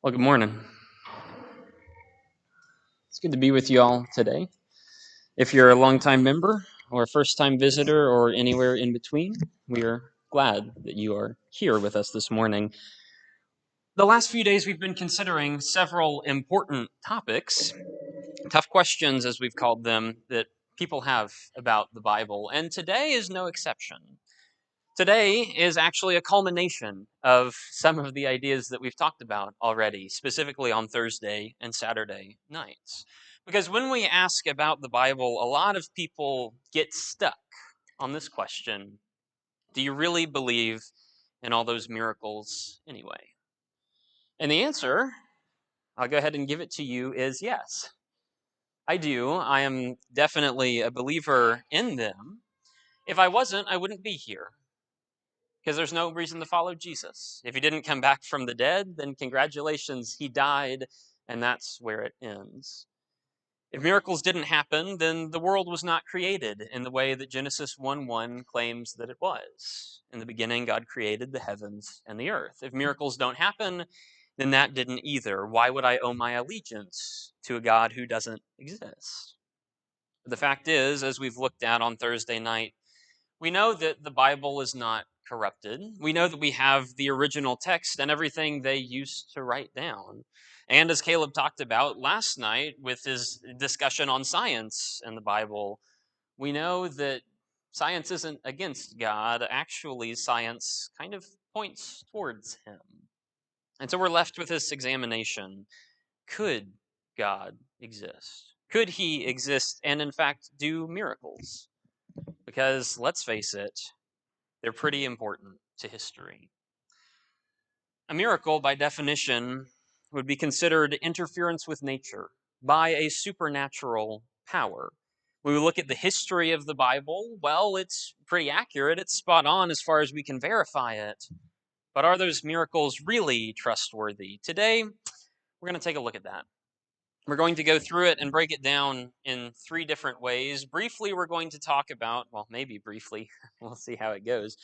Well, good morning. It's good to be with you all today. If you're a longtime member or a first time visitor or anywhere in between, we are glad that you are here with us this morning. The last few days, we've been considering several important topics, tough questions, as we've called them, that people have about the Bible, and today is no exception. Today is actually a culmination of some of the ideas that we've talked about already, specifically on Thursday and Saturday nights. Because when we ask about the Bible, a lot of people get stuck on this question: do you really believe in all those miracles anyway? And the answer, I'll go ahead and give it to you, is yes. I do. I am definitely a believer in them. If I wasn't, I wouldn't be here. Because there's no reason to follow Jesus. If he didn't come back from the dead, then congratulations, he died, and that's where it ends. If miracles didn't happen, then the world was not created in the way that Genesis 1:1 claims that it was. In the beginning, God created the heavens and the earth. If miracles don't happen, then that didn't either. Why would I owe my allegiance to a God who doesn't exist? The fact is, as we've looked at on Thursday night, we know that the Bible is not corrupted. We know that we have the original text and everything they used to write down. And as Caleb talked about last night with his discussion on science and the Bible, we know that science isn't against God. Actually, science kind of points towards him. And so we're left with this examination. Could God exist? Could he exist and, in fact, do miracles? Because let's face it, they're pretty important to history. A miracle, by definition, would be considered interference with nature by a supernatural power. When we look at the history of the Bible, well, it's pretty accurate. It's spot on as far as we can verify it. But are those miracles really trustworthy? Today, we're going to take a look at that. We're going to go through it and break it down in three different ways. Briefly, we're going to talk about, well, maybe briefly, we'll see how it goes.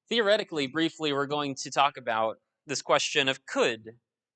Theoretically, briefly, we're going to talk about this question of could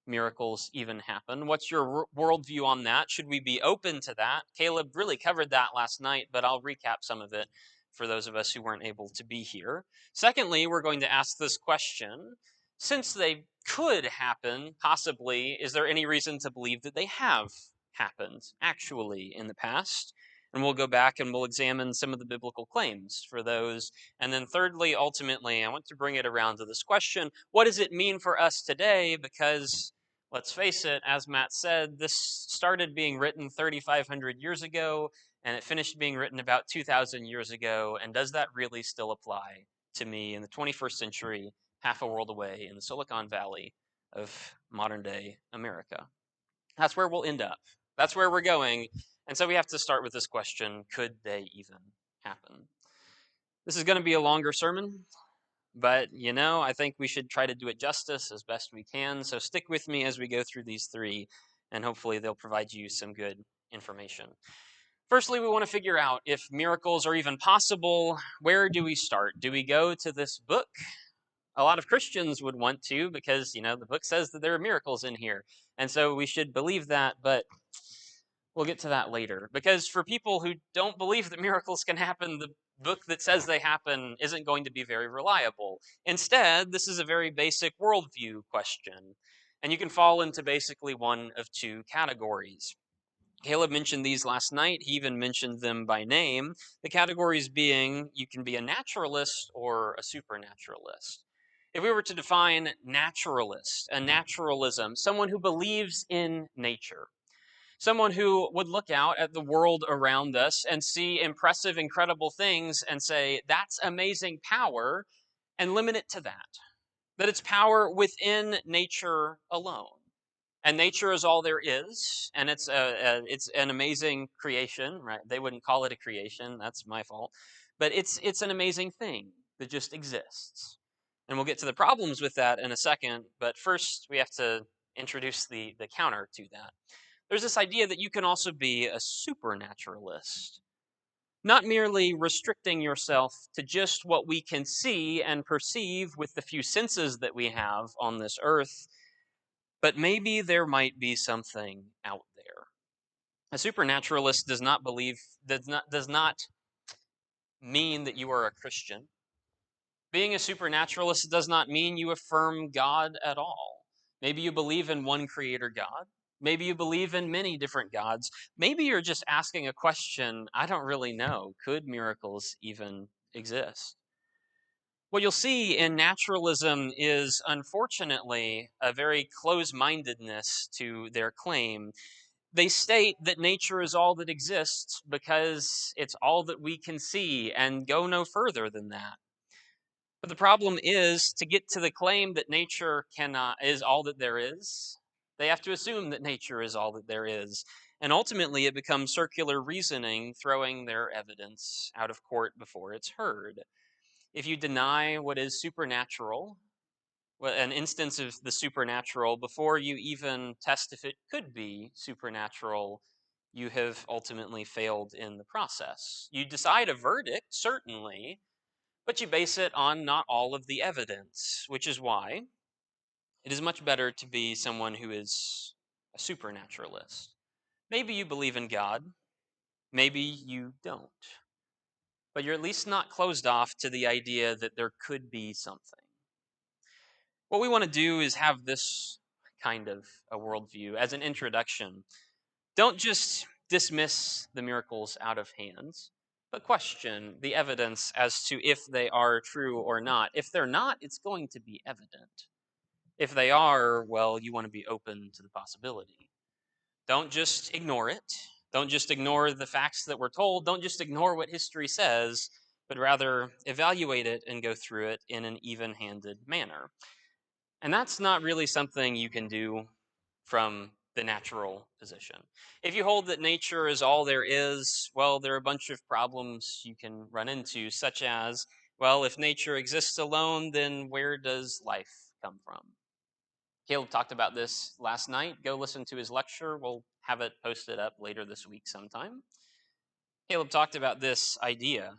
miracles even happen? What's your worldview on that? Should we be open to that? Caleb really covered that last night, but I'll recap some of it for those of us who weren't able to be here. Secondly, we're going to ask this question: since they could happen, possibly, is there any reason to believe that they have happened actually in the past? And we'll go back and we'll examine some of the biblical claims for those. And then thirdly, ultimately, I want to bring it around to this question: what does it mean for us today? Because let's face it, as Matt said, this started being written 3,500 years ago, and it finished being written about 2,000 years ago. And does that really still apply to me in the 21st century, half a world away in the Silicon Valley of modern day America? That's where we'll end up. That's where we're going. And so we have to start with this question: could they even happen? This is going to be a longer sermon, but I think we should try to do it justice as best we can. So stick with me as we go through these three, and hopefully they'll provide you some good information. Firstly, we want to figure out if miracles are even possible. Where do we start? Do we go to this book? A lot of Christians would want to, because the book says that there are miracles in here, and so we should believe that. But we'll get to that later, because for people who don't believe that miracles can happen, the book that says they happen isn't going to be very reliable. Instead, this is a very basic worldview question, and you can fall into basically one of two categories. Caleb mentioned these last night. He even mentioned them by name. The categories being, you can be a naturalist or a supernaturalist. If we were to define naturalist, a naturalism, someone who believes in nature, someone who would look out at the world around us and see impressive, incredible things and say, that's amazing power, and limit it to that it's power within nature alone. And nature is all there is, and it's an amazing creation, right? They wouldn't call it a creation, that's my fault. But it's an amazing thing that just exists. And we'll get to the problems with that in a second, but first we have to introduce the counter to that. There's this idea that you can also be a supernaturalist, not merely restricting yourself to just what we can see and perceive with the few senses that we have on this earth, But maybe there might be something out there. A supernaturalist does not mean that you are a Christian. Being a supernaturalist does not mean you affirm God at all. Maybe you believe in one creator God. Maybe you believe in many different gods. Maybe you're just asking a question, I don't really know. Could miracles even exist? What you'll see in naturalism is, unfortunately, a very close mindedness to their claim. They state that nature is all that exists because it's all that we can see and go no further than that. But the problem is, to get to the claim that nature cannot is all that there is, they have to assume that nature is all that there is. And ultimately it becomes circular reasoning, throwing their evidence out of court before it's heard. If you deny what is supernatural, an instance of the supernatural, before you even test if it could be supernatural, you have ultimately failed in the process. You decide a verdict, certainly, but you base it on not all of the evidence, which is why it is much better to be someone who is a supernaturalist. Maybe you believe in God, maybe you don't, but you're at least not closed off to the idea that there could be something. What we want to do is have this kind of a worldview as an introduction. Don't just dismiss the miracles out of hands, but question the evidence as to if they are true or not. If they're not, it's going to be evident. If they are, well, you want to be open to the possibility. Don't just ignore it. Don't just ignore the facts that we're told. Don't just ignore what history says, but rather evaluate it and go through it in an even handed manner. And that's not really something you can do from the natural position. If you hold that nature is all there is, well, there are a bunch of problems you can run into, such as, well, if nature exists alone, then where does life come from? Caleb talked about this last night. Go listen to his lecture. We'll have it posted up later this week sometime. Caleb talked about this idea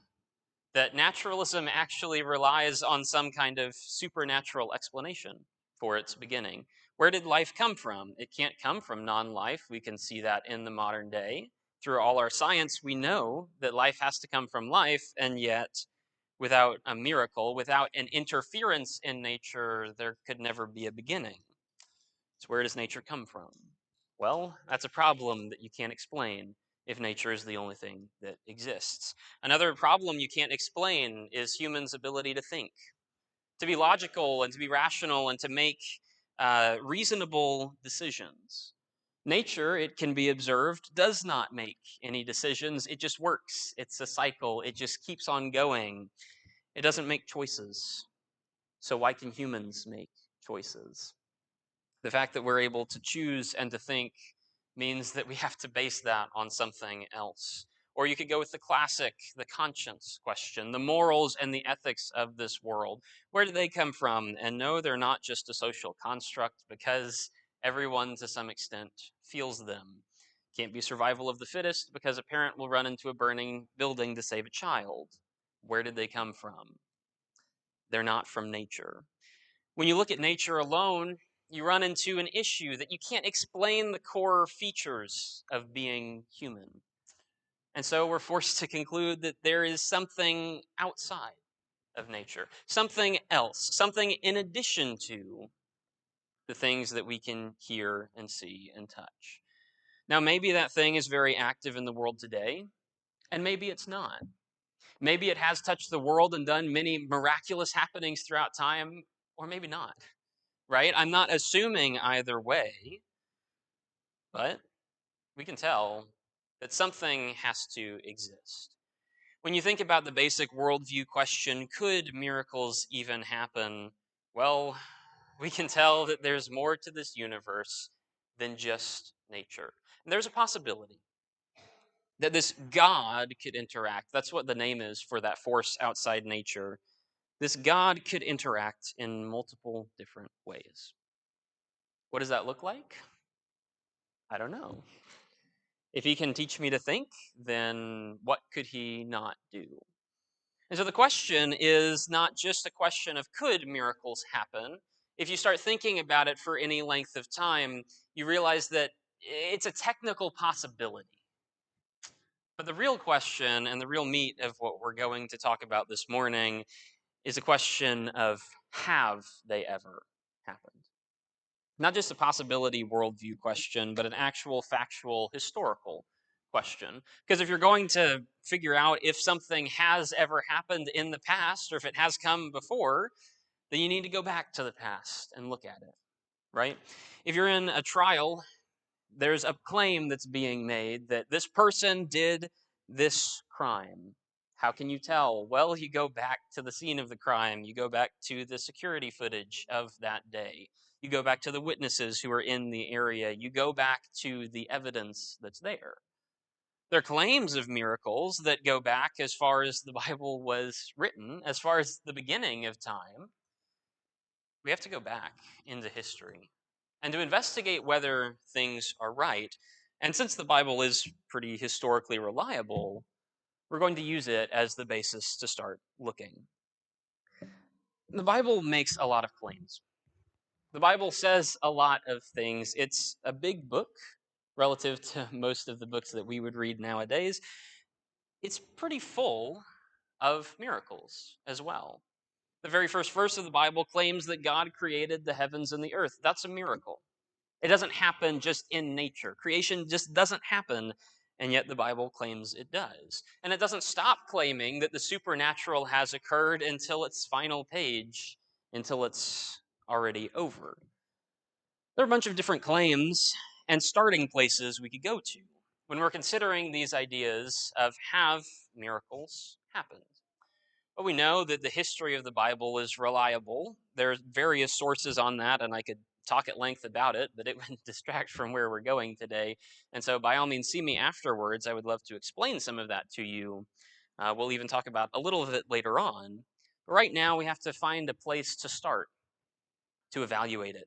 that naturalism actually relies on some kind of supernatural explanation for its beginning. Where did life come from? It can't come from non life. We can see that in the modern day. Through all our science, we know that life has to come from life, and yet, without a miracle, without an interference in nature, there could never be a beginning. So, where does nature come from? Well, that's a problem that you can't explain if nature is the only thing that exists. Another problem you can't explain is humans' ability to think, to be logical and to be rational and to make reasonable decisions. Nature, it can be observed, does not make any decisions. It just works. It's a cycle. It just keeps on going. It doesn't make choices. So why can humans make choices? The fact that we're able to choose and to think means that we have to base that on something else. Or you could go with the classic, the conscience question, the morals and the ethics of this world. Where do they come from? And no, they're not just a social construct, because everyone to some extent feels them. Can't be survival of the fittest, because a parent will run into a burning building to save a child. Where did they come from? They're not from nature. When you look at nature alone, you run into an issue that you can't explain the core features of being human. And so we're forced to conclude that there is something outside of nature, something else, something in addition to the things that we can hear and see and touch. Now, maybe that thing is very active in the world today, and maybe it's not. Maybe it has touched the world and done many miraculous happenings throughout time, or maybe not. Right? I'm not assuming either way, but we can tell that something has to exist. When you think about the basic worldview question, could miracles even happen? Well, we can tell that there's more to this universe than just nature. And there's a possibility that this God could interact. That's what the name is for that force outside nature. This God could interact in multiple different ways. What does that look like? I don't know. If he can teach me to think, then what could he not do? And so the question is not just a question of could miracles happen, if you start thinking about it for any length of time, you realize that it's a technical possibility. But the real question and the real meat of what we're going to talk about this morning is a question of, have they ever happened? Not just a possibility worldview question, but an actual factual historical question. Because if you're going to figure out if something has ever happened in the past or if it has come before, then you need to go back to the past and look at it, right? If you're in a trial, there's a claim that's being made that this person did this crime. How can you tell? Well, you go back to the scene of the crime. You go back to the security footage of that day. You go back to the witnesses who are in the area. You go back to the evidence that's there. There are claims of miracles that go back as far as the Bible was written, as far as the beginning of time. We have to go back into history and to investigate whether things are right. And since the Bible is pretty historically reliable, we're going to use it as the basis to start looking. The Bible makes a lot of claims. The Bible says a lot of things. It's a big book relative to most of the books that we would read nowadays. It's pretty full of miracles as well. The very first verse of the Bible claims that God created the heavens and the earth. That's a miracle. It doesn't happen just in nature. Creation just doesn't happen, and yet the Bible claims it does. And it doesn't stop claiming that the supernatural has occurred until its final page, until it's already over. There are a bunch of different claims and starting places we could go to when we're considering these ideas of, have miracles happened? But we know that the history of the Bible is reliable. There's various sources on that, and I could talk at length about it, but it would distract from where we're going today. And so by all means, see me afterwards. I would love to explain some of that to you. We'll even talk about a little of it later on. But right now, we have to find a place to start to evaluate it.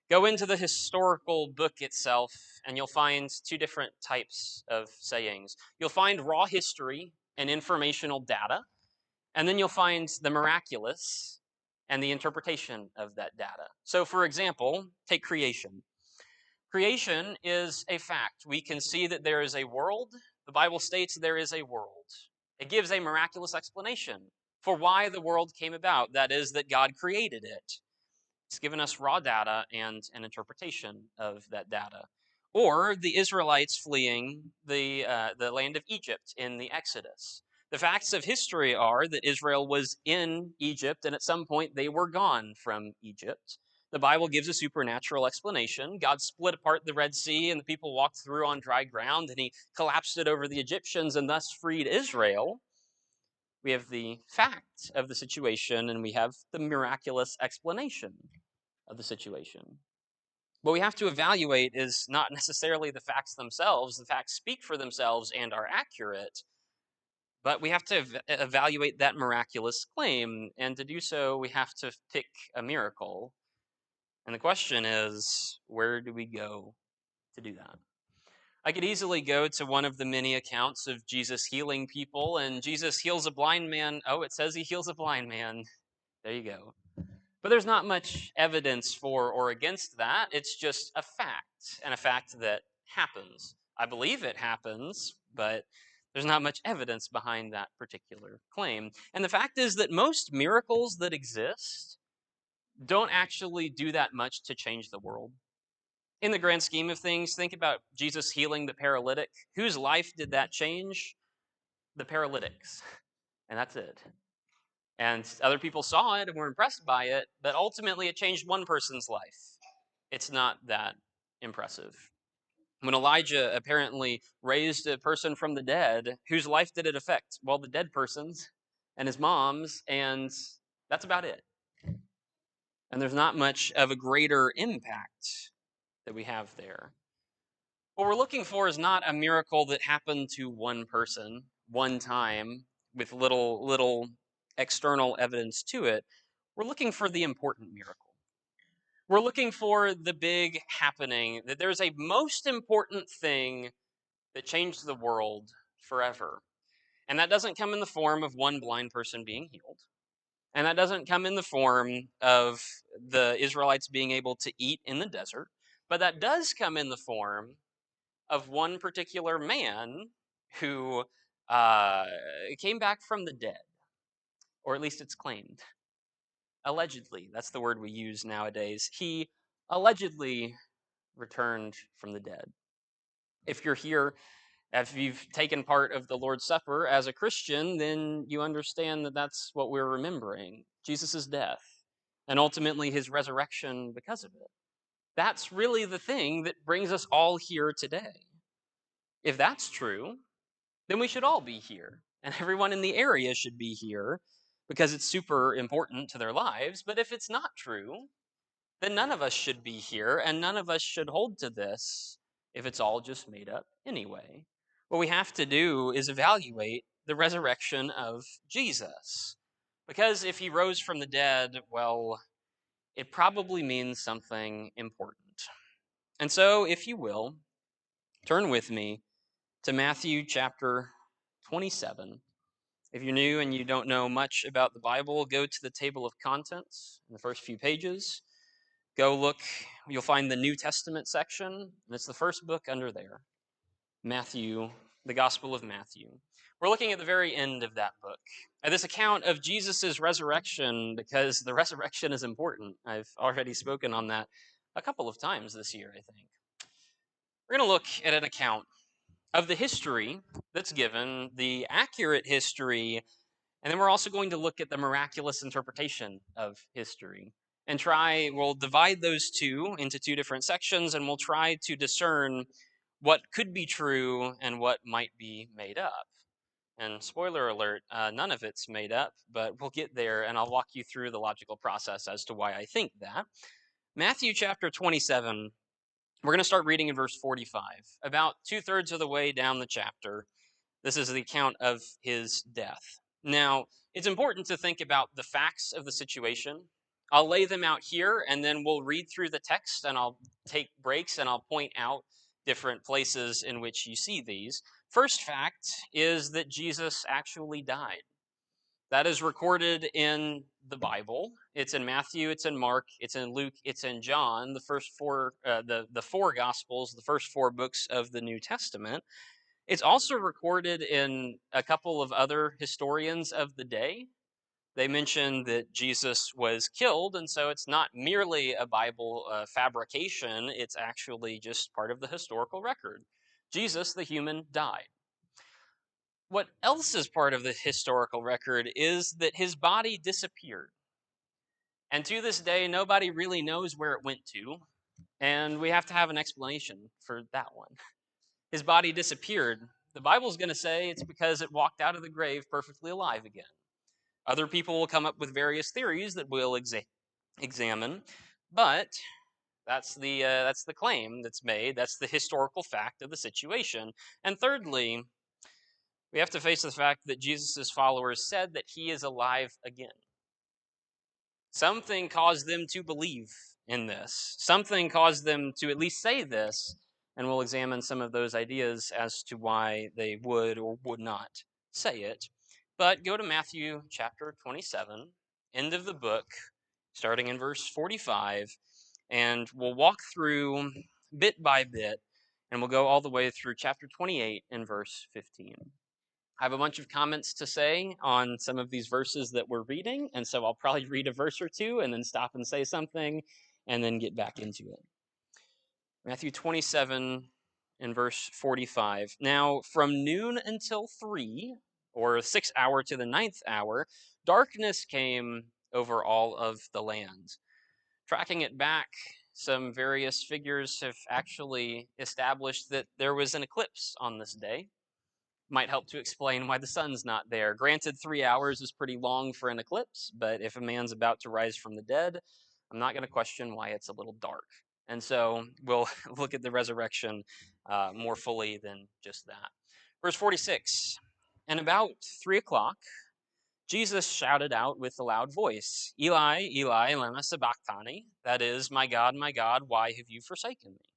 Go into the historical book itself, and you'll find two different types of sayings. You'll find raw history and informational data, and then you'll find the miraculous and the interpretation of that data. So, for example, take creation. Creation is a fact. We can see that there is a world. The Bible states there is a world. It gives a miraculous explanation for why the world came about. That is, that God created it. It's given us raw data and an interpretation of that data. Or the Israelites fleeing the land of Egypt in the Exodus. The facts of history are that Israel was in Egypt, and at some point they were gone from Egypt. The Bible gives a supernatural explanation. God split apart the Red Sea, and the people walked through on dry ground, and he collapsed it over the Egyptians and thus freed Israel. We have the fact of the situation, and we have the miraculous explanation of the situation. What we have to evaluate is not necessarily the facts themselves. The facts speak for themselves and are accurate, but we have to evaluate that miraculous claim, and to do so, we have to pick a miracle. And the question is, where do we go to do that? I could easily go to one of the many accounts of Jesus healing people, and Jesus heals a blind man. Oh, it says he heals a blind man. There you go. But there's not much evidence for or against that. It's just a fact, and a fact that happens. I believe it happens, but there's not much evidence behind that particular claim. And the fact is that most miracles that exist don't actually do that much to change the world. In the grand scheme of things, think about Jesus healing the paralytic. Whose life did that change? The paralytic's. And that's it. And other people saw it and were impressed by it, but ultimately it changed one person's life. It's not that impressive. When Elijah apparently raised a person from the dead, whose life did it affect? Well, the dead person's and his mom's, and that's about it. And there's not much of a greater impact that we have there. What we're looking for is not a miracle that happened to one person, one time, with little external evidence to it. We're looking for the important miracle. We're looking for the big happening, that there's a most important thing that changed the world forever. And that doesn't come in the form of one blind person being healed. And that doesn't come in the form of the Israelites being able to eat in the desert, but that does come in the form of one particular man who uh, came back from the dead, or at least it's claimed. Allegedly, that's the word we use nowadays. He allegedly returned from the dead. If you're here, if you've taken part of the Lord's Supper as a Christian, then you understand that that's what we're remembering: Jesus' death and ultimately his resurrection because of it. That's really the thing that brings us all here today. If that's true, then we should all be here, and everyone in the area should be here because it's super important to their lives. But if it's not true, then none of us should be here, and none of us should hold to this if it's all just made up anyway. What we have to do is evaluate the resurrection of Jesus. Because if he rose from the dead, well, it probably means something important. And so, if you will, turn with me to Matthew chapter 27. If you're new and you don't know much about the Bible, go to the table of contents in the first few pages. Go look, you'll find the New Testament section, and it's the first book under there, Matthew, the Gospel of Matthew. We're looking at the very end of that book, at this account of Jesus' resurrection, because the resurrection is important. I've already spoken on that a couple of times this year, I think. We're going to look at an account of the history that's given, the accurate history, and then we're also going to look at the miraculous interpretation of history. And we'll divide those two into two different sections, and we'll try to discern what could be true and what might be made up. And spoiler alert, none of it's made up, but we'll get there, and I'll walk you through the logical process as to why I think that. Matthew chapter 27, we're going to start reading in verse 45. About 2/3 of the way down the chapter, this is the account of his death. Now, it's important to think about the facts of the situation. I'll lay them out here, and then we'll read through the text, and I'll take breaks, and I'll point out different places in which you see these. First fact is that Jesus actually died. That is recorded in the Bible. It's in Matthew, it's in Mark, it's in Luke, it's in John, the first four, the four Gospels, the first four books of the New Testament. It's also recorded in a couple of other historians of the day. They mention that Jesus was killed, and so it's not merely a Bible fabrication, it's actually just part of the historical record. Jesus, the human, died. What else is part of the historical record is that his body disappeared. And to this day, nobody really knows where it went to, and we have to have an explanation for that one. His body disappeared. The Bible's going to say it's because it walked out of the grave perfectly alive again. Other people will come up with various theories that we'll examine, but that's the claim that's made. That's the historical fact of the situation. And thirdly, we have to face the fact that Jesus' followers said that he is alive again. Something caused them to believe in this. Something caused them to at least say this, and we'll examine some of those ideas as to why they would or would not say it. But go to Matthew chapter 27, end of the book, starting in verse 45, and we'll walk through bit by bit, and we'll go all the way through chapter 28 and verse 15. I have a bunch of comments to say on some of these verses that we're reading, and so I'll probably read a verse or two and then stop and say something and then get back into it. Matthew 27 and verse 45. Now, from noon until 3, or 6th hour to the 9th hour, darkness came over all of the land. Tracking it back, some various figures have actually established that there was an eclipse on this day. Might help to explain why the sun's not there. Granted, 3 hours is pretty long for an eclipse, but if a man's about to rise from the dead, I'm not going to question why it's a little dark. And so we'll look at the resurrection more fully than just that. Verse 46, and about 3 o'clock, Jesus shouted out with a loud voice, Eli, Eli, lama sabachthani, that is, my God, why have you forsaken me?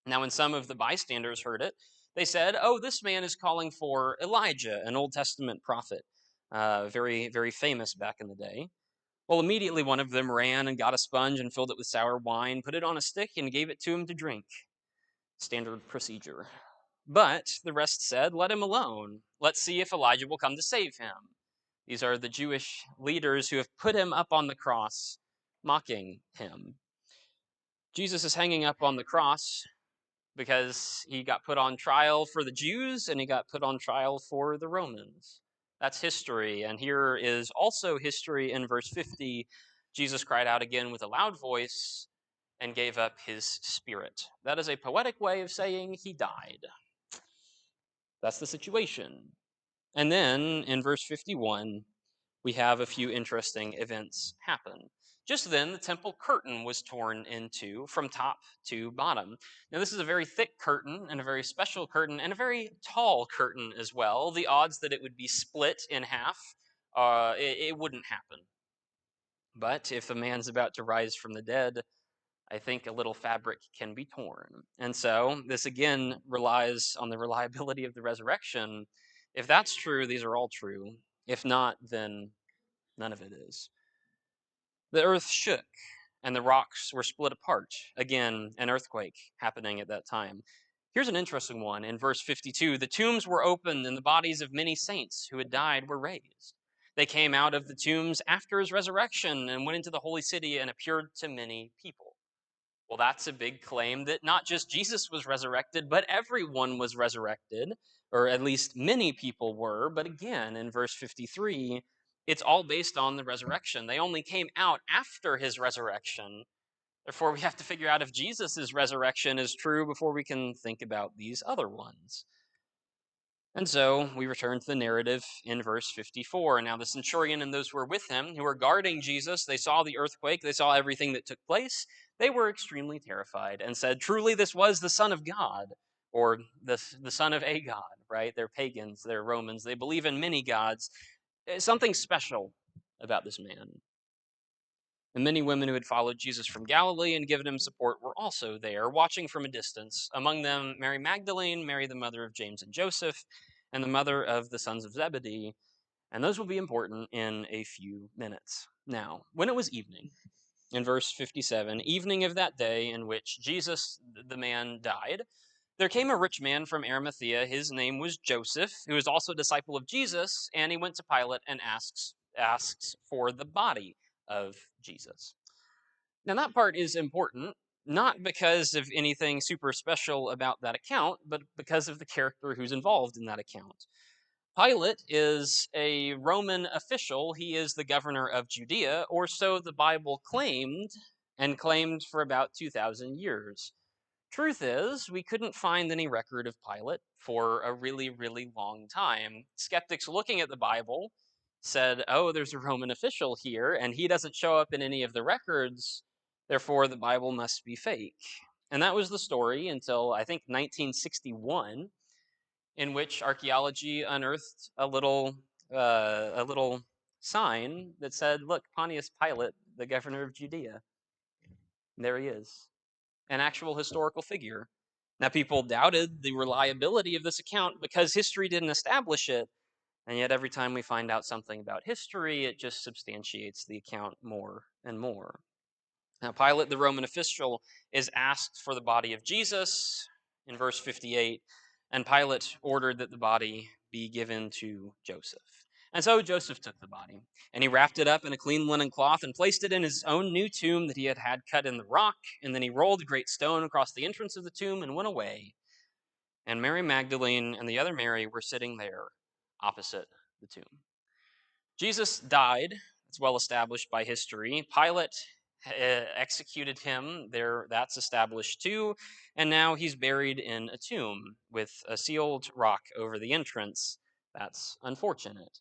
Now, when some of the bystanders heard it, they said, oh, this man is calling for Elijah, an Old Testament prophet, very, very famous back in the day. Well, immediately one of them ran and got a sponge and filled it with sour wine, put it on a stick, and gave it to him to drink. Standard procedure. But the rest said, "Let him alone. Let's see if Elijah will come to save him." These are the Jewish leaders who have put him up on the cross, mocking him. Jesus is hanging up on the cross because he got put on trial for the Jews and he got put on trial for the Romans. That's history. And here is also history in verse 50. Jesus cried out again with a loud voice and gave up his spirit. That is a poetic way of saying he died. That's the situation. And then in verse 51, we have a few interesting events happen. Just then, the temple curtain was torn in two from top to bottom. Now, this is a very thick curtain and a very special curtain and a very tall curtain as well. The odds that it would be split in half, it wouldn't happen. But if the man's about to rise from the dead, I think a little fabric can be torn. And so this again relies on the reliability of the resurrection. If that's true, these are all true. If not, then none of it is. The earth shook and the rocks were split apart. Again, an earthquake happening at that time. Here's an interesting one. In verse 52, the tombs were opened and the bodies of many saints who had died were raised. They came out of the tombs after his resurrection and went into the holy city and appeared to many people. Well, that's a big claim that not just Jesus was resurrected, but everyone was resurrected, or at least many people were. But again, in verse 53, it's all based on the resurrection. They only came out after his resurrection. Therefore, we have to figure out if Jesus' resurrection is true before we can think about these other ones. And so we return to the narrative in verse 54. Now, the centurion and those who were with him, who were guarding Jesus, they saw the earthquake, they saw everything that took place. They were extremely terrified and said, "Truly, this was the Son of God," or the son of a god, right? They're pagans, they're Romans, they believe in many gods. Something special about this man. And many women who had followed Jesus from Galilee and given him support were also there, watching from a distance. Among them, Mary Magdalene, Mary the mother of James and Joseph, and the mother of the sons of Zebedee. And those will be important in a few minutes. Now, when it was evening, in verse 57, evening of that day in which Jesus, the man, died, there came a rich man from Arimathea. His name was Joseph, who was also a disciple of Jesus, and he went to Pilate and asks for the body of Jesus. Now, that part is important, not because of anything super special about that account, but because of the character who's involved in that account. Pilate is a Roman official. He is the governor of Judea, or so the Bible claimed, and claimed for about 2,000 years. Truth is, we couldn't find any record of Pilate for a really, really long time. Skeptics looking at the Bible said, "Oh, there's a Roman official here, and he doesn't show up in any of the records, therefore the Bible must be fake." And that was the story until I think 1961, in which archaeology unearthed a little sign that said, "Look, Pontius Pilate, the governor of Judea. There he is." An actual historical figure. Now, people doubted the reliability of this account because history didn't establish it, and yet every time we find out something about history, it just substantiates the account more and more. Now, Pilate, the Roman official, is asked for the body of Jesus in verse 58, and Pilate ordered that the body be given to Joseph. And so Joseph took the body, and he wrapped it up in a clean linen cloth and placed it in his own new tomb that he had had cut in the rock, and then he rolled a great stone across the entrance of the tomb and went away. And Mary Magdalene and the other Mary were sitting there opposite the tomb. Jesus died. It's well established by history. Pilate executed him. That's established too. And now he's buried in a tomb with a sealed rock over the entrance. That's unfortunate.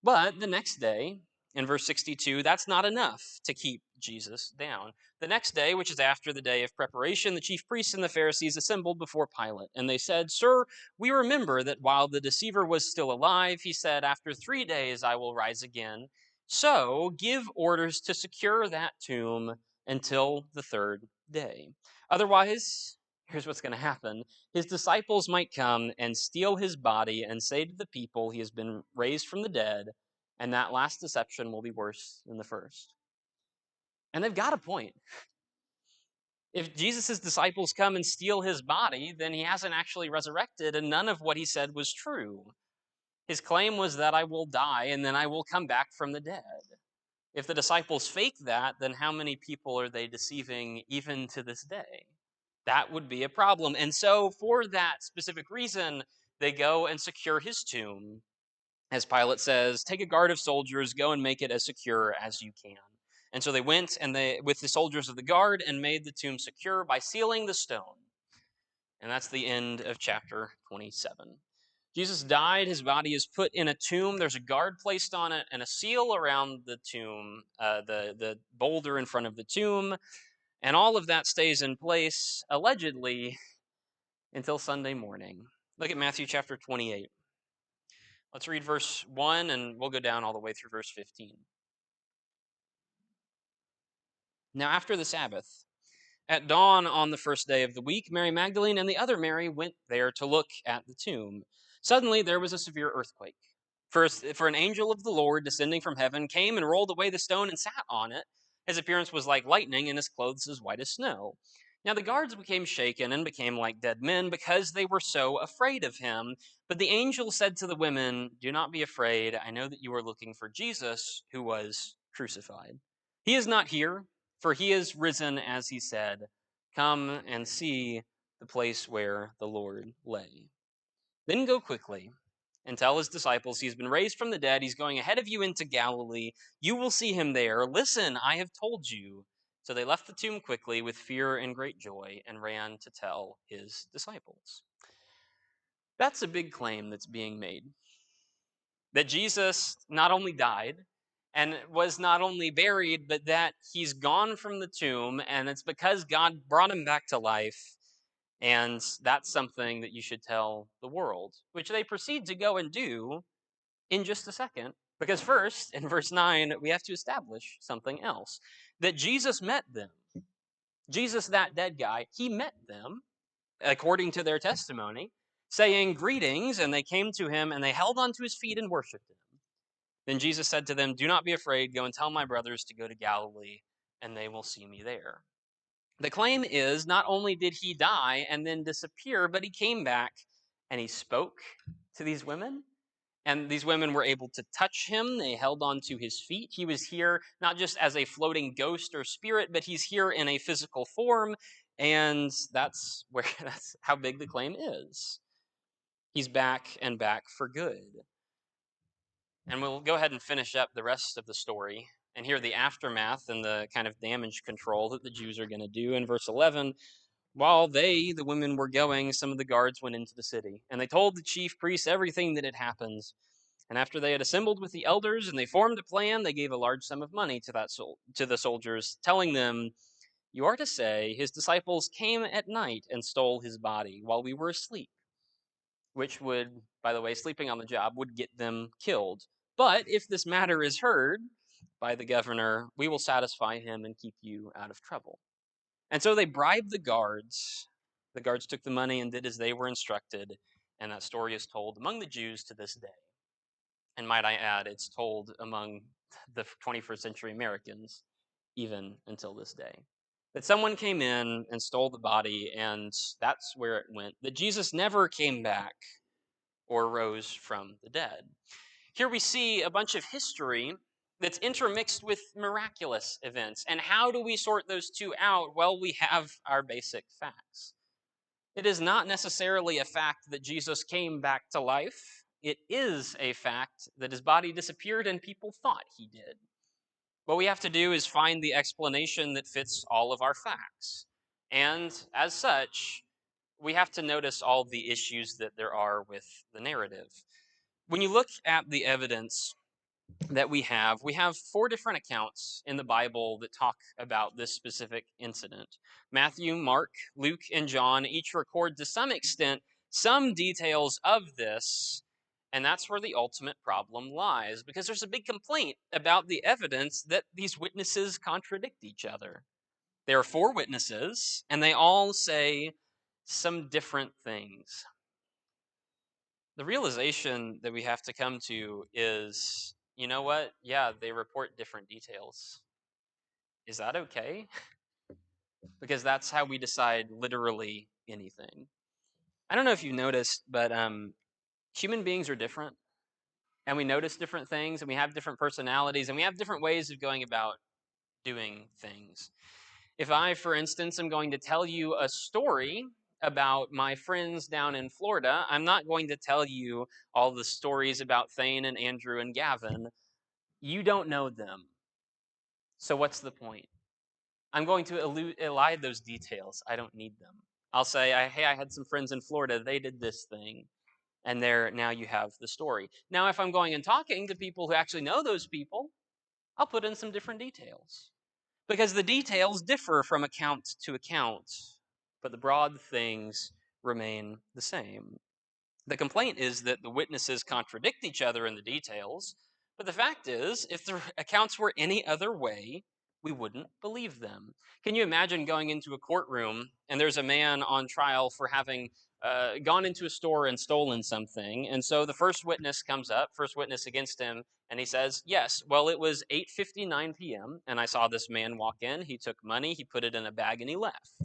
But the next day, in verse 62, that's not enough to keep Jesus down. The next day, which is after the day of preparation, the chief priests and the Pharisees assembled before Pilate, and they said, "Sir, we remember that while the deceiver was still alive, he said, 'After 3 days I will rise again.' So give orders to secure that tomb until the third day. Otherwise, here's what's going to happen. His disciples might come and steal his body and say to the people he has been raised from the dead, and that last deception will be worse than the first." And they've got a point. If Jesus' disciples come and steal his body, then he hasn't actually resurrected, and none of what he said was true. His claim was that I will die and then I will come back from the dead. If the disciples fake that, then how many people are they deceiving even to this day? That would be a problem. And so, for that specific reason, they go and secure his tomb. As Pilate says, take a guard of soldiers, go and make it as secure as you can. And so they went and with the soldiers of the guard and made the tomb secure by sealing the stone. And that's the end of chapter 27. Jesus died, his body is put in a tomb, there's a guard placed on it, and a seal around the tomb, the boulder in front of the tomb, and all of that stays in place, allegedly, until Sunday morning. Look at Matthew chapter 28. Let's read verse 1, and we'll go down all the way through verse 15. Now after the Sabbath, at dawn on the first day of the week, Mary Magdalene and the other Mary went there to look at the tomb. Suddenly there was a severe earthquake. For an angel of the Lord descending from heaven came and rolled away the stone and sat on it. His appearance was like lightning, and his clothes as white as snow. Now the guards became shaken and became like dead men because they were so afraid of him. But the angel said to the women, do not be afraid. I know that you are looking for Jesus, who was crucified. He is not here, for he is risen as he said. Come and see the place where the Lord lay. Then go quickly and tell his disciples he's been raised from the dead. He's going ahead of you into Galilee. You will see him there. Listen, I have told you. So they left the tomb quickly with fear and great joy and ran to tell his disciples. That's a big claim that's being made. That Jesus not only died and was not only buried, but that he's gone from the tomb, and it's because God brought him back to life. And that's something that you should tell the world, which they proceed to go and do in just a second. Because first, in verse 9, we have to establish something else. That Jesus met them. Jesus, that dead guy, he met them, according to their testimony, saying, greetings, and they came to him, and they held onto his feet and worshipped him. Then Jesus said to them, do not be afraid, go and tell my brothers to go to Galilee, and they will see me there. The claim is not only did he die and then disappear, but he came back and he spoke to these women. And these women were able to touch him. They held on to his feet. He was here not just as a floating ghost or spirit, but he's here in a physical form. And that's how big the claim is. He's back and back for good. And we'll go ahead and finish up the rest of the story and hear the aftermath and the kind of damage control that the Jews are going to do in verse 11. While the women, were going, some of the guards went into the city, and they told the chief priests everything that had happened. And after they had assembled with the elders and they formed a plan, they gave a large sum of money to the soldiers, telling them, you are to say, his disciples came at night and stole his body while we were asleep, which would, by the way, sleeping on the job would get them killed. But if this matter is heard by the governor, we will satisfy him and keep you out of trouble. And so they bribed the guards. The guards took the money and did as they were instructed. And that story is told among the Jews to this day. And might I add, it's told among the 21st century Americans, even until this day. That someone came in and stole the body, and that's where it went. That Jesus never came back or rose from the dead. Here we see a bunch of history that's intermixed with miraculous events. And how do we sort those two out? Well, we have our basic facts. It is not necessarily a fact that Jesus came back to life. It is a fact that his body disappeared and people thought he did. What we have to do is find the explanation that fits all of our facts. And as such, we have to notice all the issues that there are with the narrative. When you look at the evidence that we have 4 different accounts in the Bible that talk about this specific incident. Matthew, Mark, Luke, and John each record to some extent some details of this, and that's where the ultimate problem lies, because there's a big complaint about the evidence that these witnesses contradict each other. There are 4 witnesses, and they all say some different things. The realization that we have to come to is, you know what? Yeah, they report different details. Is that okay? Because that's how we decide literally anything. I don't know if you've noticed, but human beings are different, and we notice different things, and we have different personalities, and we have different ways of going about doing things. If I, for instance, am going to tell you a story about my friends down in Florida, I'm not going to tell you all the stories about Thane and Andrew and Gavin. You don't know them. So what's the point? I'm going to elide those details. I don't need them. I'll say, hey, I had some friends in Florida. They did this thing. And there, now you have the story. Now, if I'm going and talking to people who actually know those people, I'll put in some different details. Because the details differ from account to account, but the broad things remain the same. The complaint is that the witnesses contradict each other in the details, but the fact is, if the accounts were any other way, we wouldn't believe them. Can you imagine going into a courtroom and there's a man on trial for having gone into a store and stolen something, and so the first witness comes up, first witness against him, and he says, "Yes, well, it was 8:59 p.m. and I saw this man walk in. He took money, he put it in a bag, and he left."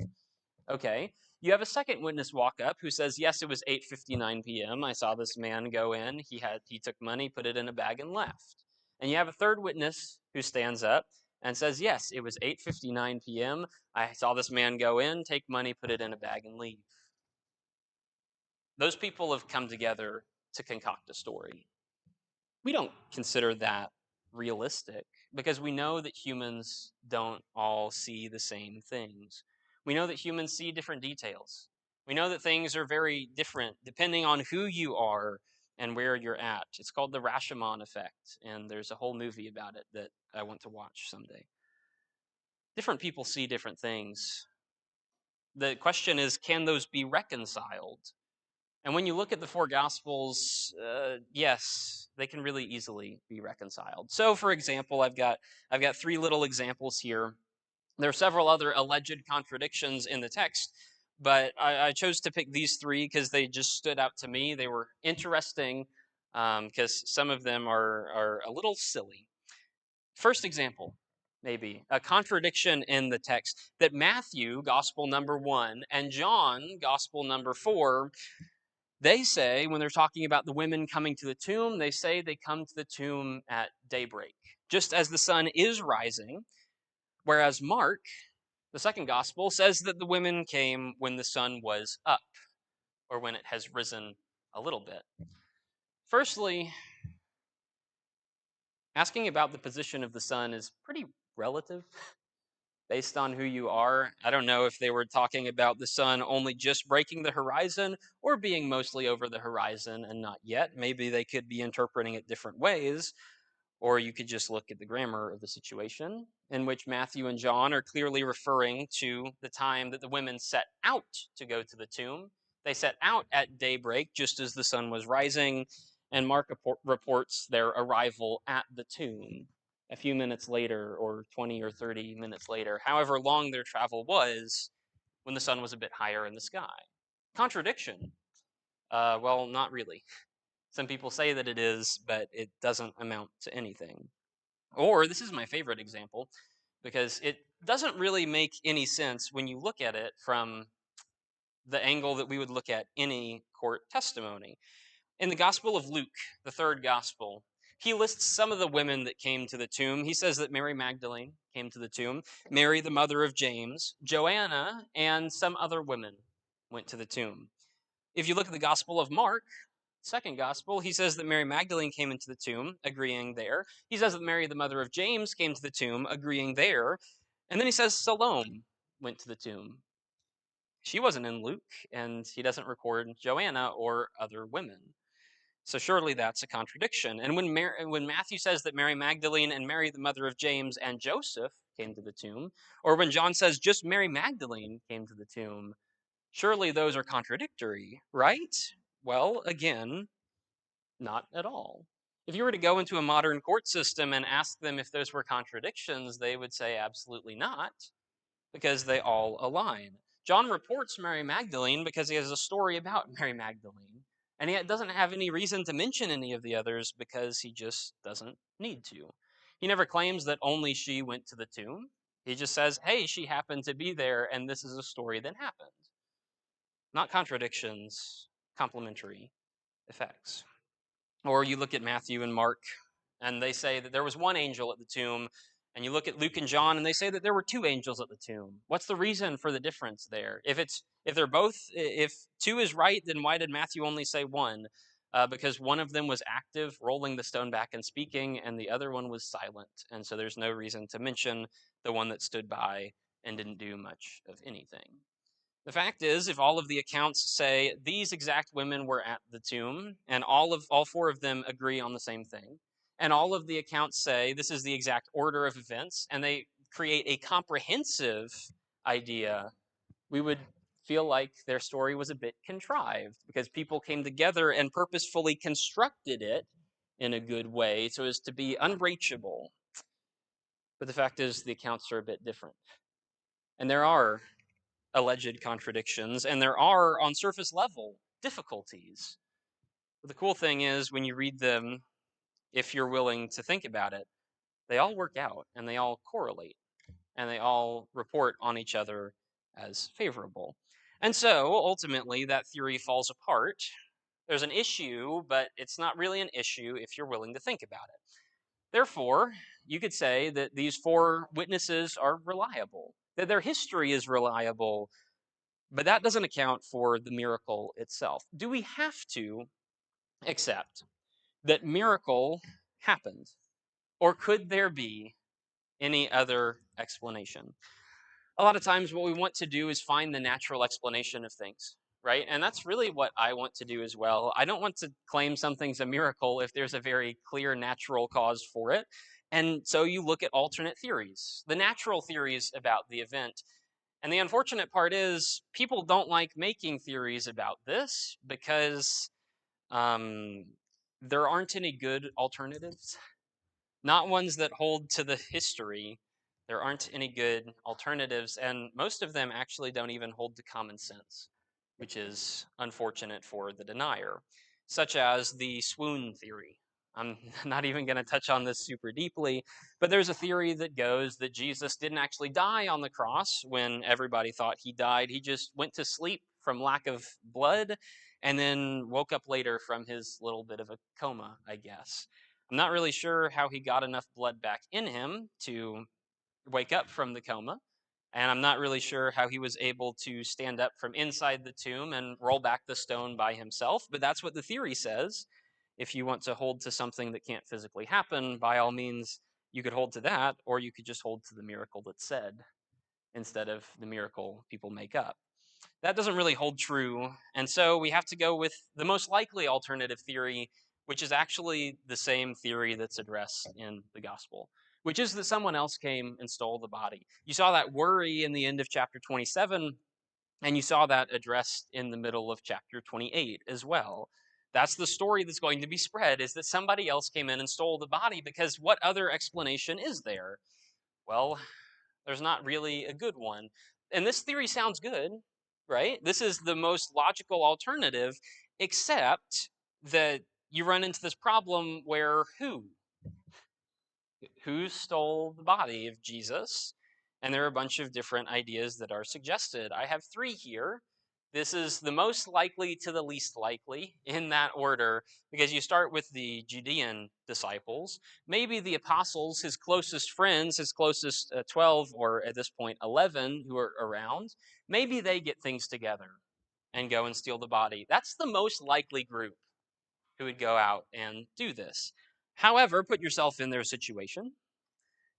Okay. You have a second witness walk up who says, "Yes, it was 8:59 p.m. I saw this man go in. He took money, put it in a bag, and left." And you have a third witness who stands up and says, "Yes, it was 8:59 p.m. I saw this man go in, take money, put it in a bag, and leave." Those people have come together to concoct a story. We don't consider that realistic because we know that humans don't all see the same things. We know that humans see different details. We know that things are very different depending on who you are and where you're at. It's called the Rashomon effect, and there's a whole movie about it that I want to watch someday. Different people see different things. The question is, can those be reconciled? And when you look at the four gospels, yes, they can really easily be reconciled. So, for example, I've got three little examples here. There are several other alleged contradictions in the text, but I chose to pick these three because they just stood out to me. They were interesting because some of them are a little silly. First example, maybe a contradiction in the text that Matthew, gospel number 1, and John, gospel number 4, they say, when they're talking about the women coming to the tomb, they say they come to the tomb at daybreak, just as the sun is rising. Whereas Mark, the second gospel, says that the women came when the sun was up, or when it has risen a little bit. Firstly, asking about the position of the sun is pretty relative based on who you are. I don't know if they were talking about the sun only just breaking the horizon or being mostly over the horizon and not yet. Maybe they could be interpreting it different ways, or you could just look at the grammar of the situation, in which Matthew and John are clearly referring to the time that the women set out to go to the tomb. They set out at daybreak, just as the sun was rising, and Mark reports their arrival at the tomb a few minutes later, or 20 or 30 minutes later, however long their travel was, when the sun was a bit higher in the sky. Contradiction? Well, not really. Some people say that it is, but it doesn't amount to anything. Or, this is my favorite example, because it doesn't really make any sense when you look at it from the angle that we would look at any court testimony. In the Gospel of Luke, the third Gospel, he lists some of the women that came to the tomb. He says that Mary Magdalene came to the tomb, Mary, the mother of James, Joanna, and some other women went to the tomb. If you look at the Gospel of Mark, second gospel, he says that Mary Magdalene came into the tomb, agreeing there. He says that Mary, the mother of James, came to the tomb, agreeing there. And then he says Salome went to the tomb. She wasn't in Luke, and he doesn't record Joanna or other women. So surely that's a contradiction. And when Matthew says that Mary Magdalene and Mary, the mother of James, and Joseph came to the tomb, or when John says just Mary Magdalene came to the tomb, surely those are contradictory, right? Well, again, not at all. If you were to go into a modern court system and ask them if those were contradictions, they would say absolutely not, because they all align. John reports Mary Magdalene because he has a story about Mary Magdalene, and he doesn't have any reason to mention any of the others because he just doesn't need to. He never claims that only she went to the tomb. He just says, hey, she happened to be there, and this is a story that happened. Not contradictions, complementary effects. Or you look at Matthew and Mark, and they say that there was one angel at the tomb, and you look at Luke and John, and they say that there were two angels at the tomb. What's the reason for the difference there? If two is right, then why did Matthew only say one? Because one of them was active, rolling the stone back and speaking, and the other one was silent. And so there's no reason to mention the one that stood by and didn't do much of anything. The fact is, if all of the accounts say these exact women were at the tomb, and all four of them agree on the same thing, and all of the accounts say this is the exact order of events, and they create a comprehensive idea, we would feel like their story was a bit contrived because people came together and purposefully constructed it in a good way so as to be unbreachable. But the fact is, the accounts are a bit different. And there are alleged contradictions, and there are, on surface level, difficulties. But the cool thing is, when you read them, if you're willing to think about it, they all work out, and they all correlate, and they all report on each other as favorable. And so, ultimately, that theory falls apart. There's an issue, but it's not really an issue if you're willing to think about it. Therefore, you could say that these four witnesses are reliable, that their history is reliable, but that doesn't account for the miracle itself. Do we have to accept that miracle happened? Or could there be any other explanation? A lot of times, what we want to do is find the natural explanation of things, right? And that's really what I want to do as well. I don't want to claim something's a miracle if there's a very clear natural cause for it. And so you look at alternate theories, the natural theories about the event. And the unfortunate part is people don't like making theories about this because um, there aren't any good alternatives, not ones that hold to the history. There aren't any good alternatives, and most of them actually don't even hold to common sense, which is unfortunate for the denier, such as the swoon theory. I'm not even going to touch on this super deeply, but there's a theory that goes that Jesus didn't actually die on the cross when everybody thought he died. He just went to sleep from lack of blood and then woke up later from his little bit of a coma, I guess. I'm not really sure how he got enough blood back in him to wake up from the coma. And I'm not really sure how he was able to stand up from inside the tomb and roll back the stone by himself, but that's what the theory says. If you want to hold to something that can't physically happen, by all means, you could hold to that, or you could just hold to the miracle that's said instead of the miracle people make up. That doesn't really hold true, and so we have to go with the most likely alternative theory, which is actually the same theory that's addressed in the gospel, which is that someone else came and stole the body. You saw that worry in the end of chapter 27, and you saw that addressed in the middle of chapter 28 as well. That's the story that's going to be spread, is that somebody else came in and stole the body, because what other explanation is there? Well, there's not really a good one. And this theory sounds good, right? This is the most logical alternative, except that you run into this problem where who stole the body of Jesus? And there are a bunch of different ideas that are suggested. I have three here. This is the most likely to the least likely in that order, because you start with the Judean disciples, maybe the apostles, his closest friends, his closest 12, or at this point 11, who are around. Maybe they get things together and go and steal the body. That's the most likely group who would go out and do this. However, put yourself in their situation.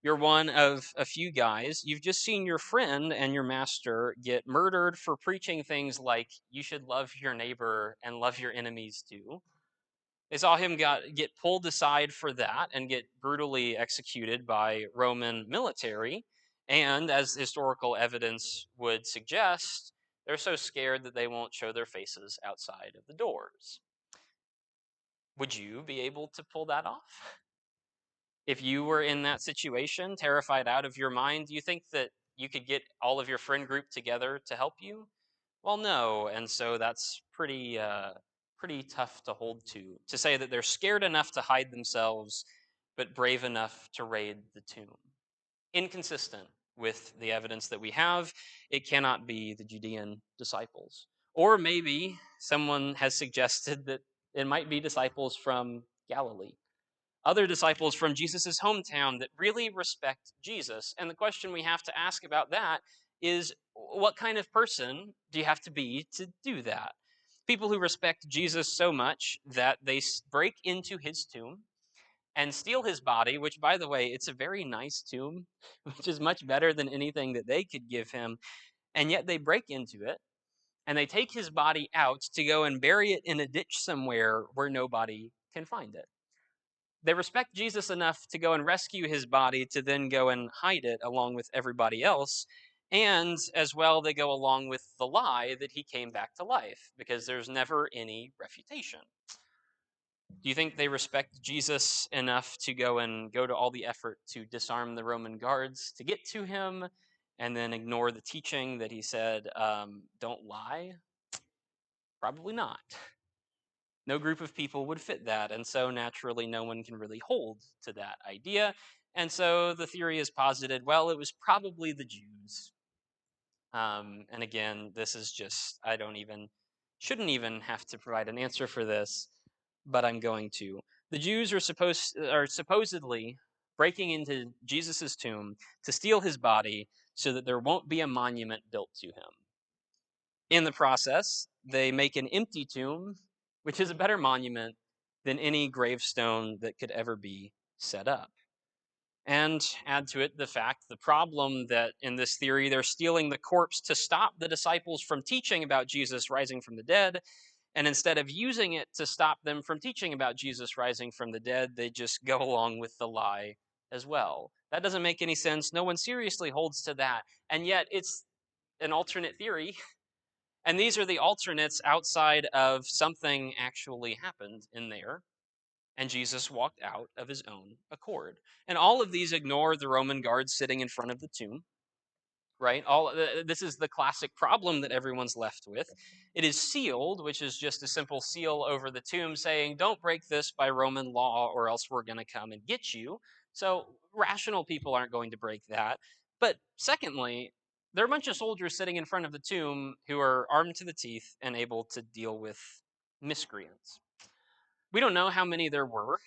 You're one of a few guys. You've just seen your friend and your master get murdered for preaching things like you should love your neighbor and love your enemies too. They saw him get pulled aside for that and get brutally executed by Roman military. And as historical evidence would suggest, they're so scared that they won't show their faces outside of the doors. Would you be able to pull that off? If you were in that situation, terrified out of your mind, do you think that you could get all of your friend group together to help you? Well, no, and so that's pretty tough to hold to say that they're scared enough to hide themselves, but brave enough to raid the tomb. Inconsistent with the evidence that we have, it cannot be the Judean disciples. Or maybe someone has suggested that it might be disciples from Galilee, other disciples from Jesus' hometown that really respect Jesus. And the question we have to ask about that is, what kind of person do you have to be to do that? People who respect Jesus so much that they break into his tomb and steal his body, which, by the way, it's a very nice tomb, which is much better than anything that they could give him. And yet they break into it and they take his body out to go and bury it in a ditch somewhere where nobody can find it. They respect Jesus enough to go and rescue his body to then go and hide it along with everybody else. And as well, they go along with the lie that he came back to life because there's never any refutation. Do you think they respect Jesus enough to go to all the effort to disarm the Roman guards to get to him and then ignore the teaching that he said, don't lie? Probably not. No group of people would fit that, and so naturally no one can really hold to that idea. And so the theory is posited, well, it was probably the Jews. And again, this is just, shouldn't even have to provide an answer for this, but I'm going to. The Jews are supposedly breaking into Jesus' tomb to steal his body so that there won't be a monument built to him. In the process, they make an empty tomb, which is a better monument than any gravestone that could ever be set up. And add to it the problem that in this theory, they're stealing the corpse to stop the disciples from teaching about Jesus rising from the dead. And instead of using it to stop them from teaching about Jesus rising from the dead, they just go along with the lie as well. That doesn't make any sense. No one seriously holds to that. And yet it's an alternate theory. And these are the alternates outside of something actually happened in there and Jesus walked out of his own accord. And all of these ignore the Roman guards sitting in front of the tomb, right? This is the classic problem that everyone's left with. It is sealed, which is just a simple seal over the tomb saying, don't break this by Roman law or else we're going to come and get you. So rational people aren't going to break that. But secondly, there are a bunch of soldiers sitting in front of the tomb who are armed to the teeth and able to deal with miscreants. We don't know how many there were.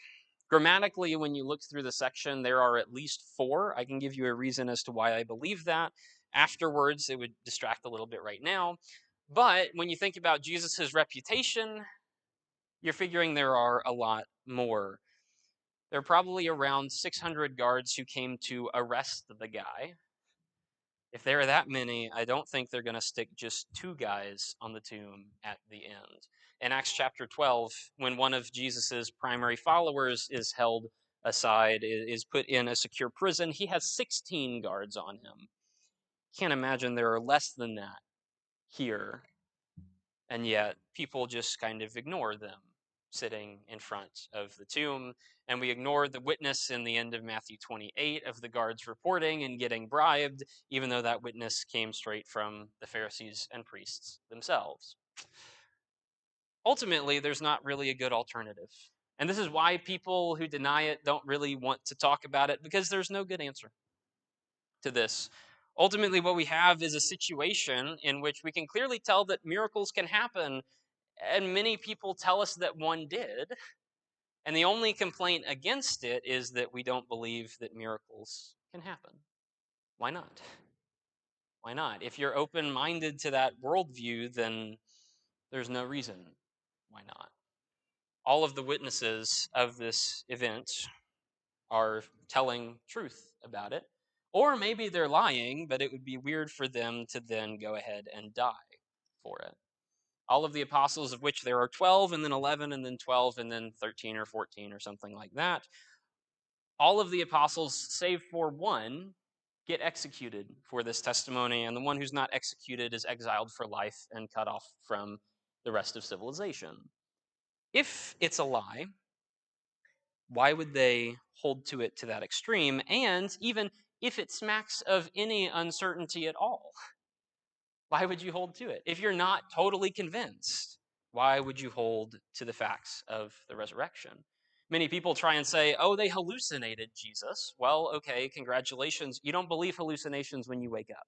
Grammatically, when you look through the section, there are at least 4. I can give you a reason as to why I believe that. Afterwards, it would distract a little bit right now. But when you think about Jesus' reputation, you're figuring there are a lot more. There are probably around 600 guards who came to arrest the guy. If there are that many, I don't think they're going to stick just 2 guys on the tomb at the end. In Acts chapter 12, when one of Jesus's primary followers is held aside, is put in a secure prison, he has 16 guards on him. Can't imagine there are less than that here. And yet people just kind of ignore them sitting in front of the tomb. And we ignore the witness in the end of Matthew 28 of the guards reporting and getting bribed, even though that witness came straight from the Pharisees and priests themselves. Ultimately, there's not really a good alternative. And this is why people who deny it don't really want to talk about it, because there's no good answer to this. Ultimately, what we have is a situation in which we can clearly tell that miracles can happen, and many people tell us that one did. And the only complaint against it is that we don't believe that miracles can happen. Why not? Why not? If you're open-minded to that worldview, then there's no reason why not. All of the witnesses of this event are telling truth about it. Or maybe they're lying, but it would be weird for them to then go ahead and die for it. All of the apostles, of which there are 12, and then 11, and then 12, and then 13 or 14 or something like that, all of the apostles, save for one, get executed for this testimony, and the one who's not executed is exiled for life and cut off from the rest of civilization. If it's a lie, why would they hold to it to that extreme? And even if it smacks of any uncertainty at all, why would you hold to it? If you're not totally convinced, why would you hold to the facts of the resurrection? Many people try and say, oh, they hallucinated Jesus. Well, okay, congratulations. You don't believe hallucinations when you wake up.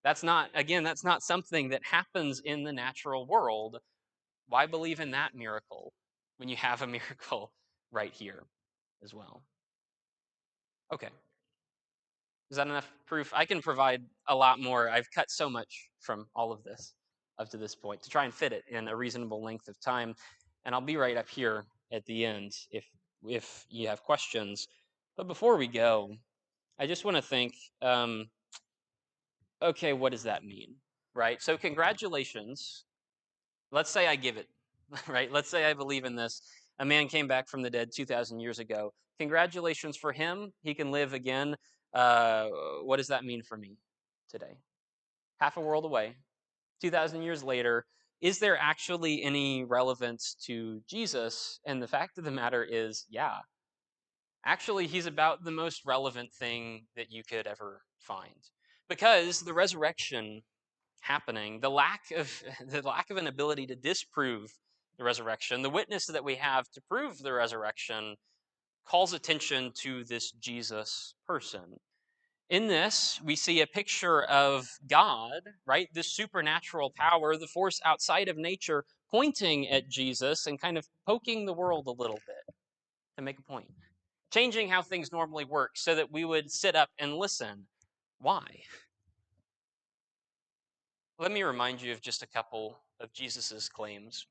That's not something that happens in the natural world. Why believe in that miracle when you have a miracle right here as well? Okay. Is that enough proof? I can provide a lot more. I've cut so much from all of this up to this point to try and fit it in a reasonable length of time. And I'll be right up here at the end if you have questions. But before we go, I just want to think, okay, what does that mean? Right? So congratulations. Let's say I give it, right? Let's say I believe in this. A man came back from the dead 2,000 years ago. Congratulations for him. He can live again. Uh, what does that mean for me today? Half a world away, 2,000 years later. Is there actually any relevance to Jesus? And the fact of the matter is, yeah. Actually, he's about the most relevant thing that you could ever find. Because the resurrection happening, the lack of the lack of an ability to disprove the resurrection, the witness that we have to prove the resurrection calls attention to this Jesus person. In this, we see a picture of God, right? This supernatural power, the force outside of nature, pointing at Jesus and kind of poking the world a little bit to make a point, changing how things normally work so that we would sit up and listen. Why? Let me remind you of just a couple of Jesus's claims.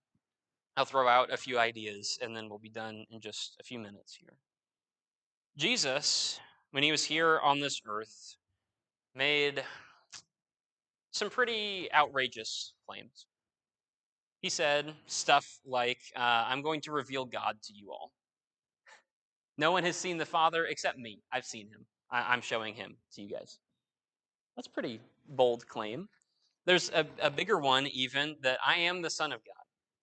I'll throw out a few ideas and then we'll be done in just a few minutes here. Jesus, when he was here on this earth, made some pretty outrageous claims. He said stuff like, I'm going to reveal God to you all. No one has seen the Father except me. I've seen him. I'm showing him to you guys. That's a pretty bold claim. There's a bigger one, even, that I am the Son of God.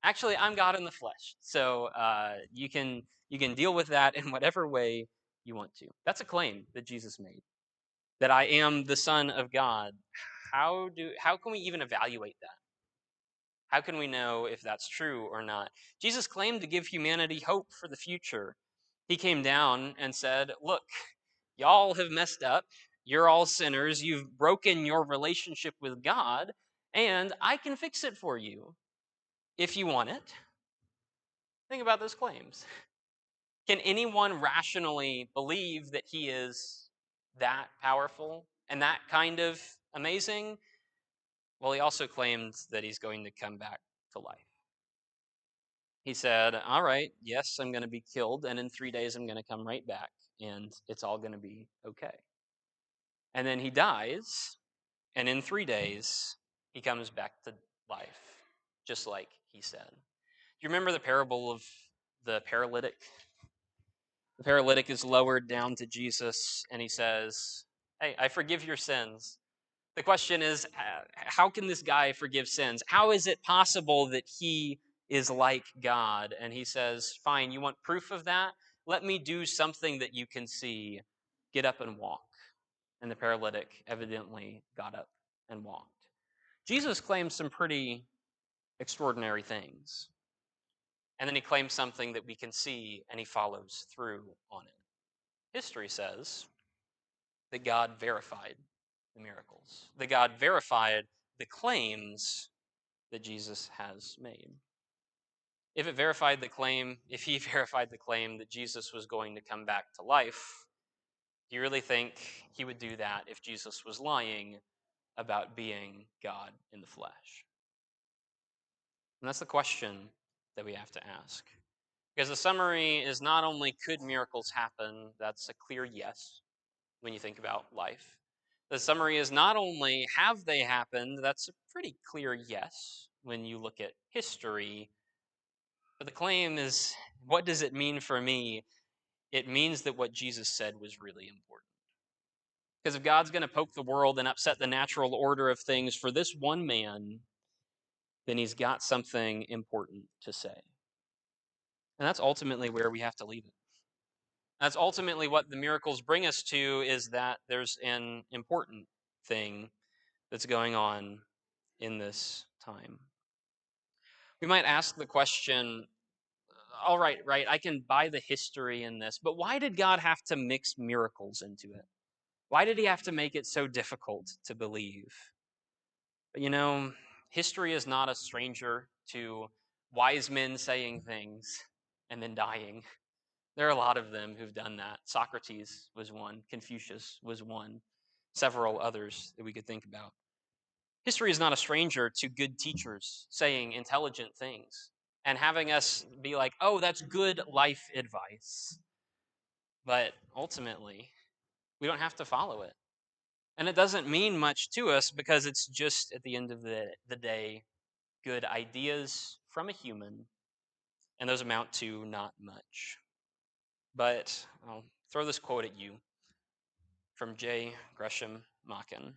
Actually, I'm God in the flesh. So you can deal with that in whatever way you want to. That's a claim that Jesus made, that I am the Son of God. How can we even evaluate that? How can we know if that's true or not? Jesus claimed to give humanity hope for the future. He came down and said, look, y'all have messed up. You're all sinners. You've broken your relationship with God, and I can fix it for you if you want it. Think about those claims. Can anyone rationally believe that he is that powerful and that kind of amazing? Well, he also claimed that he's going to come back to life. He said, all right, yes, I'm going to be killed, and in 3 days I'm going to come right back, and it's all going to be okay. And then he dies, and in 3 days he comes back to life, just like he said. Do you remember the parable of the paralytic? The paralytic is lowered down to Jesus, and he says, hey, I forgive your sins. The question is, how can this guy forgive sins? How is it possible that he is like God? And he says, fine, you want proof of that? Let me do something that you can see. Get up and walk. And the paralytic evidently got up and walked. Jesus claims some pretty extraordinary things. And then he claims something that we can see, and he follows through on it. History says that God verified the miracles, that God verified the claims that Jesus has made. If he verified the claim that Jesus was going to come back to life, do you really think he would do that if Jesus was lying about being God in the flesh? And that's the question that we have to ask. Because the summary is not only could miracles happen, that's a clear yes when you think about life. The summary is not only have they happened, that's a pretty clear yes when you look at history. But the claim is, what does it mean for me? It means that what Jesus said was really important. Because if God's going to poke the world and upset the natural order of things for this one man, then he's got something important to say. And that's ultimately where we have to leave it. That's ultimately what the miracles bring us to, is that there's an important thing that's going on in this time. We might ask the question, all right, right, I can buy the history in this, but why did God have to mix miracles into it? Why did he have to make it so difficult to believe? But history is not a stranger to wise men saying things and then dying. There are a lot of them who've done that. Socrates was one, Confucius was one, several others that we could think about. History is not a stranger to good teachers saying intelligent things and having us be like, oh, that's good life advice. But ultimately, we don't have to follow it. And it doesn't mean much to us because it's just, at the end of the day, good ideas from a human, and those amount to not much. But I'll throw this quote at you from J. Gresham Machen.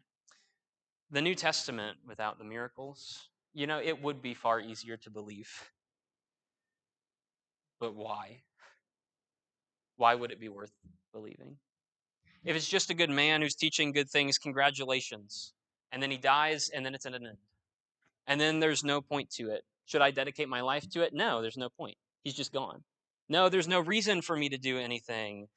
The New Testament without the miracles, it would be far easier to believe. But why? Why would it be worth believing? If it's just a good man who's teaching good things, congratulations. And then he dies, and then it's at an end. And then there's no point to it. Should I dedicate my life to it? No, there's no point. He's just gone. No, there's no reason for me to do anything.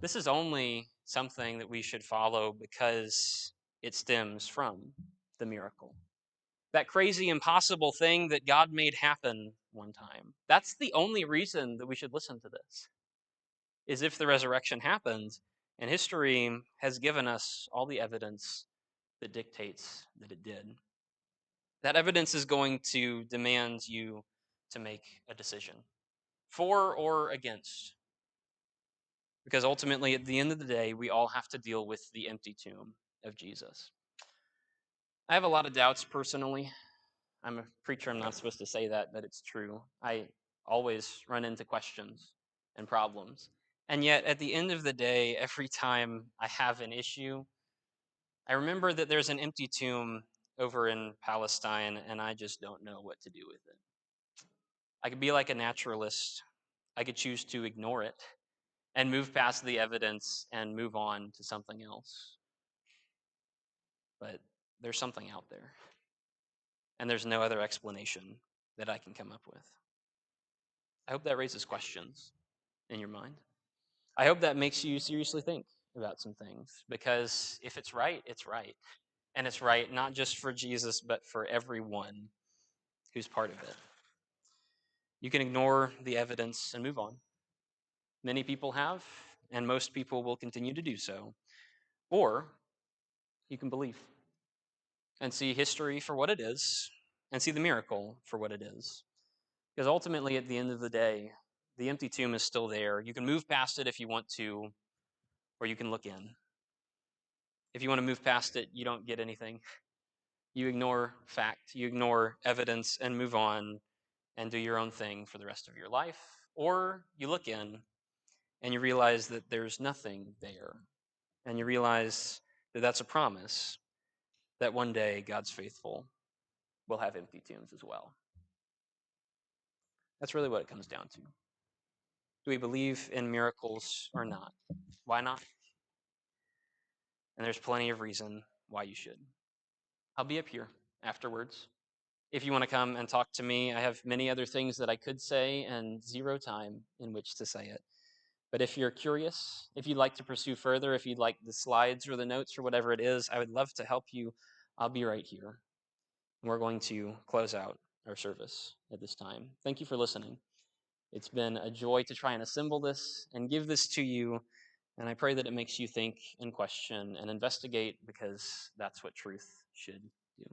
This is only something that we should follow because it stems from the miracle. That crazy, impossible thing that God made happen one time. That's the only reason that we should listen to this, is if the resurrection happened, and history has given us all the evidence that dictates that it did. That evidence is going to demand you to make a decision, for or against. Because ultimately, at the end of the day, we all have to deal with the empty tomb of Jesus. I have a lot of doubts personally. I'm a preacher, I'm not supposed to say that, but it's true. I always run into questions and problems. And yet, at the end of the day, every time I have an issue, I remember that there's an empty tomb over in Palestine, and I just don't know what to do with it. I could be like a naturalist. I could choose to ignore it and move past the evidence and move on to something else. But there's something out there, and there's no other explanation that I can come up with. I hope that raises questions in your mind. I hope that makes you seriously think about some things, because if it's right, it's right. And it's right not just for Jesus, but for everyone who's part of it. You can ignore the evidence and move on. Many people have, and most people will continue to do so. Or you can believe and see history for what it is and see the miracle for what it is. Because ultimately, at the end of the day, the empty tomb is still there. You can move past it if you want to, or you can look in. If you want to move past it, you don't get anything. You ignore fact, you ignore evidence, and move on and do your own thing for the rest of your life. Or you look in and you realize that there's nothing there. And you realize that that's a promise that one day God's faithful will have empty tombs as well. That's really what it comes down to. Do we believe in miracles or not? Why not? And there's plenty of reason why you should. I'll be up here afterwards. If you want to come and talk to me, I have many other things that I could say and zero time in which to say it. But if you're curious, if you'd like to pursue further, if you'd like the slides or the notes or whatever it is, I would love to help you. I'll be right here. And we're going to close out our service at this time. Thank you for listening. It's been a joy to try and assemble this and give this to you. And I pray that it makes you think and question and investigate, because that's what truth should do.